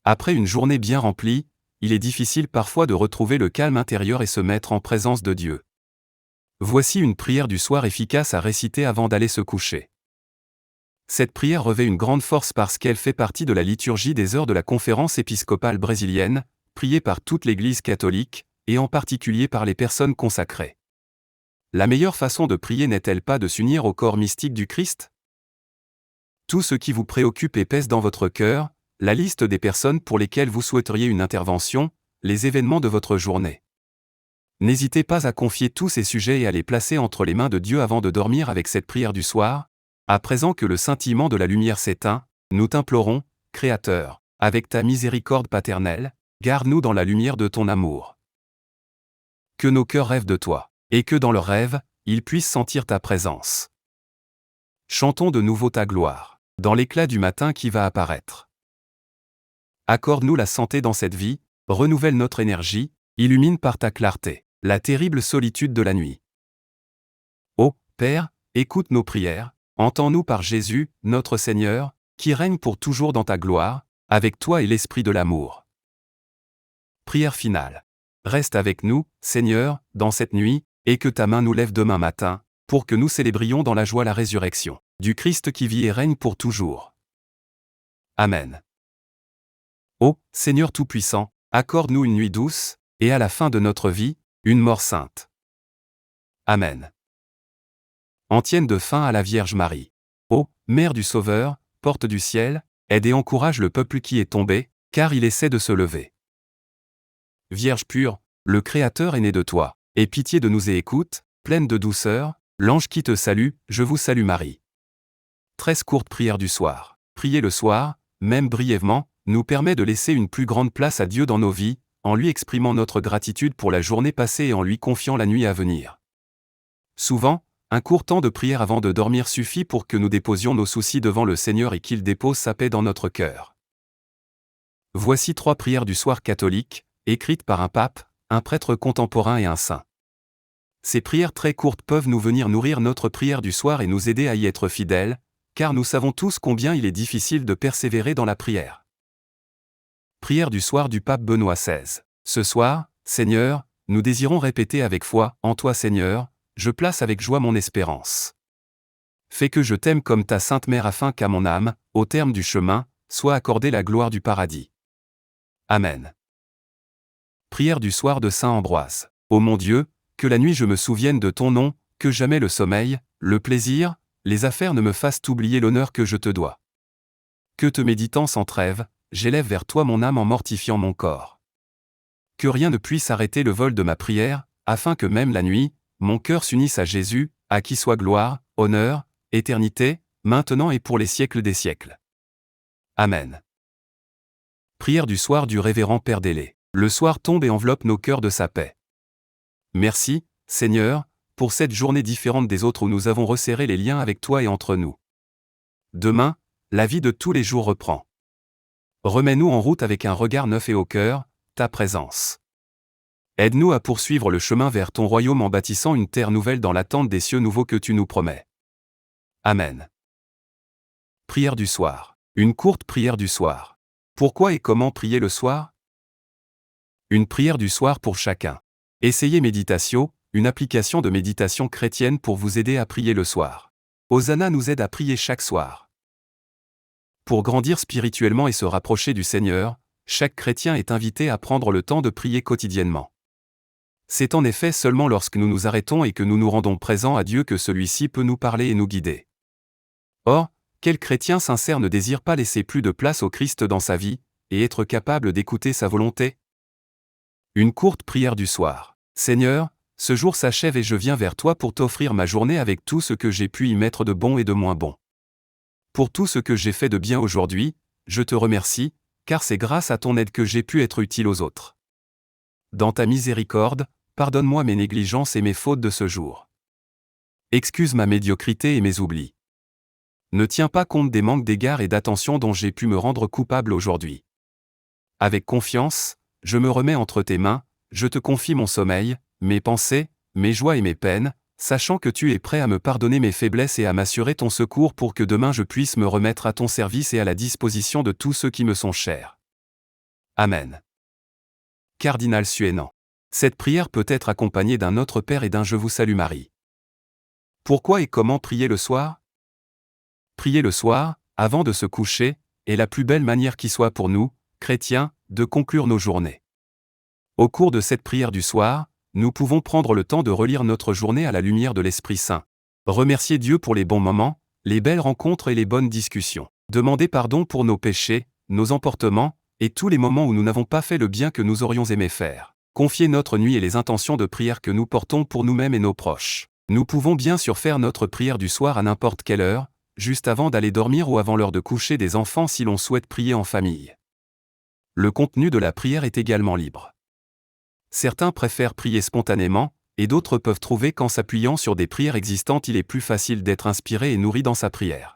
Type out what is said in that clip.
Après une journée bien remplie, il est difficile parfois de retrouver le calme intérieur et se mettre en présence de Dieu. Voici une prière du soir efficace à réciter avant d'aller se coucher. Cette prière revêt une grande force parce qu'elle fait partie de la liturgie des heures de la conférence épiscopale brésilienne, priée par toute l'Église catholique, et en particulier par les personnes consacrées. La meilleure façon de prier n'est-elle pas de s'unir au corps mystique du Christ ? Tout ce qui vous préoccupe et pèse dans votre cœur, la liste des personnes pour lesquelles vous souhaiteriez une intervention, les événements de votre journée. N'hésitez pas à confier tous ces sujets et à les placer entre les mains de Dieu avant de dormir avec cette prière du soir. À présent que le scintillement de la lumière s'éteint, nous t'implorons, Créateur, avec ta miséricorde paternelle, garde-nous dans la lumière de ton amour. Que nos cœurs rêvent de toi, et que dans leurs rêves, ils puissent sentir ta présence. Chantons de nouveau ta gloire, dans l'éclat du matin qui va apparaître. Accorde-nous la santé dans cette vie, renouvelle notre énergie, illumine par ta clarté la terrible solitude de la nuit. Ô Père, écoute nos prières, entends-nous par Jésus, notre Seigneur, qui règne pour toujours dans ta gloire, avec toi et l'Esprit de l'amour. Prière finale. Reste avec nous, Seigneur, dans cette nuit, et que ta main nous lève demain matin, pour que nous célébrions dans la joie la résurrection du Christ qui vit et règne pour toujours. Amen. Ô Seigneur Tout-Puissant, accorde-nous une nuit douce, et à la fin de notre vie, une mort sainte. Amen. Antienne de fin à la Vierge Marie. Ô Mère du Sauveur, porte du ciel, aide et encourage le peuple qui est tombé, car il essaie de se lever. Vierge pure, le Créateur est né de toi, aie pitié de nous et écoute, pleine de douceur, l'ange qui te salue, je vous salue Marie. 13 courtes prières du soir. Prier le soir, même brièvement, nous permet de laisser une plus grande place à Dieu dans nos vies, en lui exprimant notre gratitude pour la journée passée et en lui confiant la nuit à venir. Souvent, un court temps de prière avant de dormir suffit pour que nous déposions nos soucis devant le Seigneur et qu'il dépose sa paix dans notre cœur. Voici 3 prières du soir catholiques, écrites par un pape, un prêtre contemporain et un saint. Ces prières très courtes peuvent nous venir nourrir notre prière du soir et nous aider à y être fidèles, car nous savons tous combien il est difficile de persévérer dans la prière. Prière du soir du pape Benoît XVI. Ce soir, Seigneur, nous désirons répéter avec foi, en toi Seigneur, je place avec joie mon espérance. Fais que je t'aime comme ta sainte mère afin qu'à mon âme, au terme du chemin, soit accordée la gloire du paradis. Amen. Prière du soir de saint Ambroise. Ô mon Dieu, que la nuit je me souvienne de ton nom, que jamais le sommeil, le plaisir, les affaires ne me fassent oublier l'honneur que je te dois. Que te méditant sans trêve, j'élève vers toi mon âme en mortifiant mon corps. Que rien ne puisse arrêter le vol de ma prière, afin que même la nuit, mon cœur s'unisse à Jésus, à qui soit gloire, honneur, éternité, maintenant et pour les siècles des siècles. Amen. Prière du soir du révérend Père Délé. Le soir tombe et enveloppe nos cœurs de sa paix. Merci, Seigneur, pour cette journée différente des autres où nous avons resserré les liens avec toi et entre nous. Demain, la vie de tous les jours reprend. Remets-nous en route avec un regard neuf et au cœur, ta présence. Aide-nous à poursuivre le chemin vers ton royaume en bâtissant une terre nouvelle dans l'attente des cieux nouveaux que tu nous promets. Amen. Prière du soir. Une courte prière du soir. Pourquoi et comment prier le soir ? Une prière du soir pour chacun. Essayez Méditatio, une application de méditation chrétienne pour vous aider à prier le soir. Hosanna nous aide à prier chaque soir. Pour grandir spirituellement et se rapprocher du Seigneur, chaque chrétien est invité à prendre le temps de prier quotidiennement. C'est en effet seulement lorsque nous nous arrêtons et que nous nous rendons présents à Dieu que celui-ci peut nous parler et nous guider. Or, quel chrétien sincère ne désire pas laisser plus de place au Christ dans sa vie, et être capable d'écouter sa volonté ? Une courte prière du soir. Seigneur, ce jour s'achève et je viens vers toi pour t'offrir ma journée avec tout ce que j'ai pu y mettre de bon et de moins bon. Pour tout ce que j'ai fait de bien aujourd'hui, je te remercie, car c'est grâce à ton aide que j'ai pu être utile aux autres. Dans ta miséricorde, pardonne-moi mes négligences et mes fautes de ce jour. Excuse ma médiocrité et mes oublis. Ne tiens pas compte des manques d'égard et d'attention dont j'ai pu me rendre coupable aujourd'hui. Avec confiance, je me remets entre tes mains, je te confie mon sommeil, mes pensées, mes joies et mes peines, sachant que tu es prêt à me pardonner mes faiblesses et à m'assurer ton secours pour que demain je puisse me remettre à ton service et à la disposition de tous ceux qui me sont chers. Amen. Cardinal Suénan. Cette prière peut être accompagnée d'un Notre Père et d'un Je vous salue Marie. Pourquoi et comment prier le soir? Prier le soir, avant de se coucher, est la plus belle manière qui soit pour nous, chrétiens, de conclure nos journées. Au cours de cette prière du soir, nous pouvons prendre le temps de relire notre journée à la lumière de l'Esprit Saint. Remercier Dieu pour les bons moments, les belles rencontres et les bonnes discussions. Demander pardon pour nos péchés, nos emportements, et tous les moments où nous n'avons pas fait le bien que nous aurions aimé faire. Confier notre nuit et les intentions de prière que nous portons pour nous-mêmes et nos proches. Nous pouvons bien sûr faire notre prière du soir à n'importe quelle heure, juste avant d'aller dormir ou avant l'heure de coucher des enfants si l'on souhaite prier en famille. Le contenu de la prière est également libre. Certains préfèrent prier spontanément, et d'autres peuvent trouver qu'en s'appuyant sur des prières existantes il est plus facile d'être inspiré et nourri dans sa prière.